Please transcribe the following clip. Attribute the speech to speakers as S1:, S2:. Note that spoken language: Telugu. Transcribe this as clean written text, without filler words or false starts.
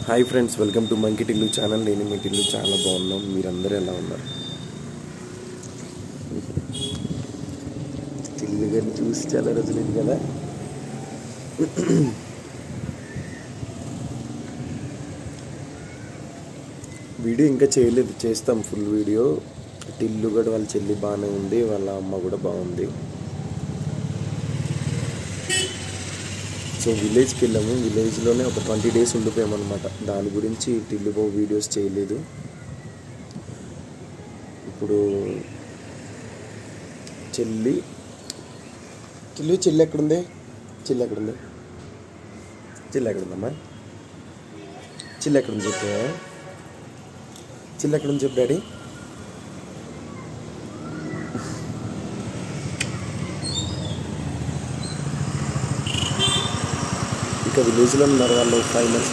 S1: Hi friends, welcome to మంకి Tillu channel. నేను మీ టిల్లు చాలా బాగున్నాం. మీరందరూ ఎలా ఉన్నారు? టిల్లు గారిని చూసి చాలా రోజులైంది కదా. వీడియో ఇంకా చేయలేదు, చేస్తాం ఫుల్ వీడియో. టిల్లు కూడా వాళ్ళ చెల్లి బాగానే ఉంది, వాళ్ళ అమ్మ కూడా బాగుంది. సో విలేజ్కి వెళ్ళాము. విలేజ్లోనే ఒక 20 days ఉండిపోయామన్నమాట. దాని గురించి టిల్లు వీడియోస్ చేయలేదు. ఇప్పుడు చెల్లి ఎక్కడుంది? చెల్లి ఎక్కడుందమ్మా? చెల్లి ఎక్కడుంది చెప్పు. చెల్లి ఎక్కడుంది చెప్పు డాడీ. ఇంకా విలేజ్లో ఉన్నారు వాళ్ళు 5 months